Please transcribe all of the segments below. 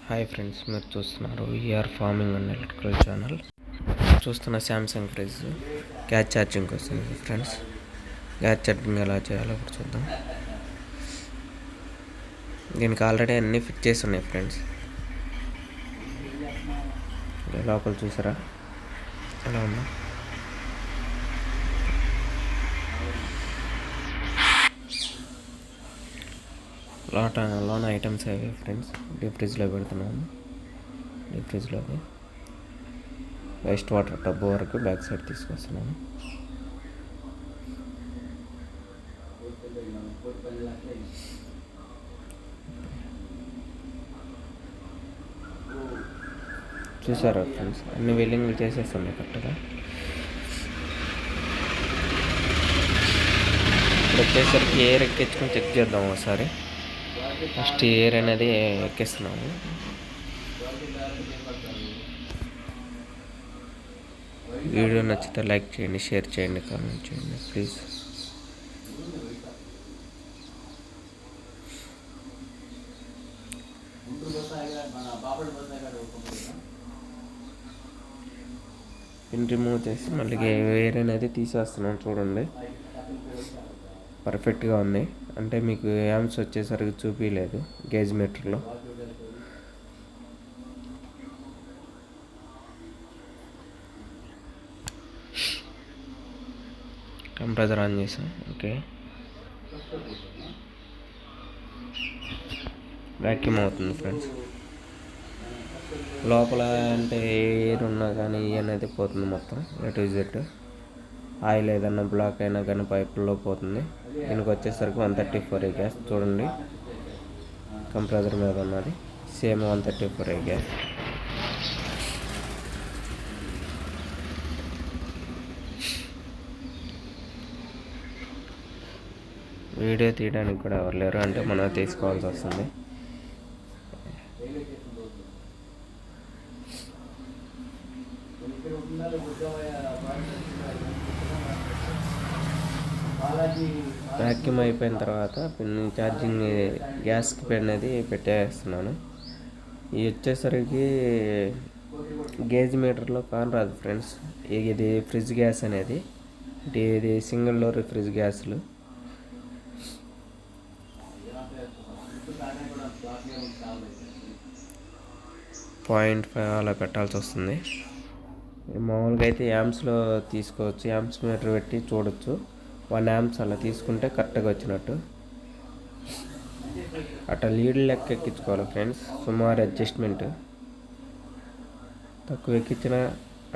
Hi friends, మీరు చూస్తున్నారు ER farming and electrical channel. చూస్తున్న శాంసంగ్ ఫ్రిడ్జ్ గ్యాస్ ఛార్జింగ్ వస్తుంది ఫ్రెండ్స్. గ్యాస్ ఛార్జింగ్ ఎలా చేయాలో ఇప్పుడు చూద్దాం. దీనికి ఆల్రెడీ అన్నీ ఫిట్ చేసి ఉన్నాయి ఫ్రెండ్స్. లోపల చూసారా ఎలా ఉందా? లోన ఐటమ్స్ అవి ఫ్రెండ్స్. డీప్ ఫ్రిడ్జ్లో పెడుతున్నాము. డీప్ ఫ్రిడ్జ్లోకి వేస్ట్ వాటర్ టబ్ వరకు బ్యాక్ సైడ్ తీసుకొస్తున్నాను. చూసారా ఫ్రెండ్స్, అన్ని వెల్లింగ్లు చేసేస్తున్నాయి కరెక్ట్గా. ఇప్పుడు వచ్చేసరికి ఎయిర్ ఎక్కించుకొని చెక్ చేద్దాం ఒకసారి. ఫస్ట్ ఎయిర్ అనేది ఎక్కిస్తున్నాము. వీడియో నచ్చితే లైక్ చేయండి, షేర్ చేయండి, కామెంట్ చేయండి ప్లీజ్. పిన్ రిమూవ్ చేసి మళ్ళీ ఎయిర్ అనేది తీసేస్తున్నాం. చూడండి పర్ఫెక్ట్గా ఉంది. అంటే మీకు యాంప్స్ వచ్చేసరికి చూపించలేదు గేజ్ మీటర్లో. టెంపరేచర్ ఆన్ చేసాం. ఓకే, వ్యాక్యూమ్ అవుతుంది ఫ్రెండ్స్. లోపల అంటే ఎయిర్ ఉన్నా కానీ ఈ అనేది పోతుంది మొత్తం A to Z. ఆయిల్ ఏదన్నా బ్లాక్ అయినా కానీ పైపుల్లో పోతుంది. దీనికి వచ్చేసరికి 134A గ్యాస్. చూడండి కంప్రెసర్ మీద ఉన్నది సేమ్ 134A గ్యాస్. వీడియో తీయడానికి కూడా ఎవరు లేరు, అంటే మనం తీసుకోవాల్సి వస్తుంది. వ్యాక్యూమ్ అయిపోయిన తర్వాత ఛార్జింగ్ గ్యాస్కి అనేది పెట్టేస్తున్నాను. ఇది వచ్చేసరికి గేజ్ మీటర్లో కాన్ రాదు ఫ్రెండ్స్. ఇది ఫ్రిడ్జ్ గ్యాస్ అనేది. ఇది సింగిల్ డోర్ ఫ్రిడ్జ్ గ్యాస్లు. .5 అలా పెట్టాల్సి వస్తుంది. మామూలుగా అయితే యాంప్స్లో తీసుకోవచ్చు. యాంప్స్ మీటర్ పెట్టి చూడొచ్చు. 1 amps అలా తీసుకుంటే కరెక్ట్గా వచ్చినట్టు. అట్లా లీడ్ లెక్క ఎక్కించుకోవాలి ఫ్రెండ్స్. సుమారు అడ్జస్ట్మెంట్. తక్కువ ఎక్కించినా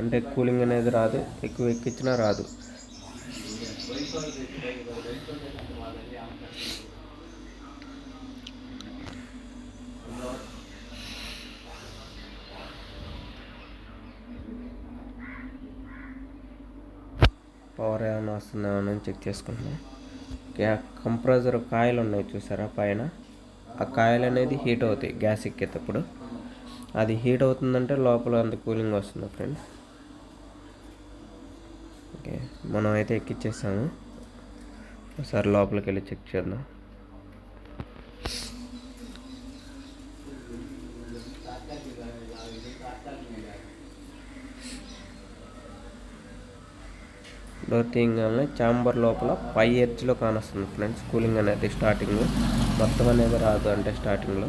అంటే కూలింగ్ అనేది రాదు, ఎక్కువ ఎక్కించినా రాదు. పవర్ ఏమైనా వస్తుందేమో చెక్ చేసుకుంటున్నాం. కంప్రెసర్ కాయలు ఉన్నాయి చూసారా పైన. ఆ కాయలు అనేది హీట్ అవుతాయి గ్యాస్ ఎక్కేటప్పుడు. అది హీట్ అవుతుందంటే లోపల అంత కూలింగ్ వస్తుంది ఫ్రెండ్స్. ఓకే, మనం అయితే ఎక్కిచ్చేసాము. ఒకసారి లోపలికి వెళ్ళి చెక్ చేద్దాం. డోర్ తీయగానే ఛాంబర్ లోపల పై ఎడ్జ్లో కానొస్తుంది ఫ్రెండ్స్. కూలింగ్ అనేది స్టార్టింగ్ మొత్తం అనేది రాదు, అంటే స్టార్టింగ్లో.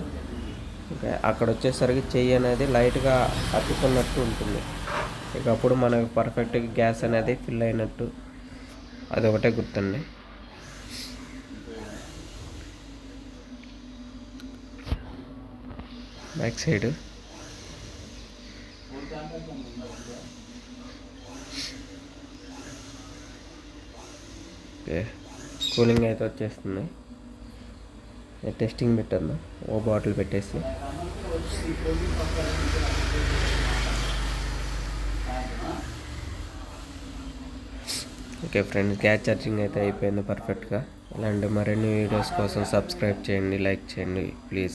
ఓకే, అక్కడ వచ్చేసరికి చెయ్యి అనేది లైట్గా అతుకున్నట్టు ఉంటుంది. ఇక అప్పుడు మనకు పర్ఫెక్ట్గా గ్యాస్ అనేది ఫిల్ అయినట్టు. అది ఒకటే గుర్తండి. బ్యాక్ సైడ్ ఓకే, కూలింగ్ అయితే వచ్చేస్తుంది. టెస్టింగ్ పెట్టద్దాం. ఓ బాటిల్ పెట్టేసి ఓకే ఫ్రెండ్స్, గ్యాస్ ఛార్జింగ్ అయితే అయిపోయింది పర్ఫెక్ట్గా. ఇలాంటి మరిన్ని వీడియోస్ కోసం సబ్స్క్రైబ్ చేయండి, లైక్ చేయండి ప్లీజ్.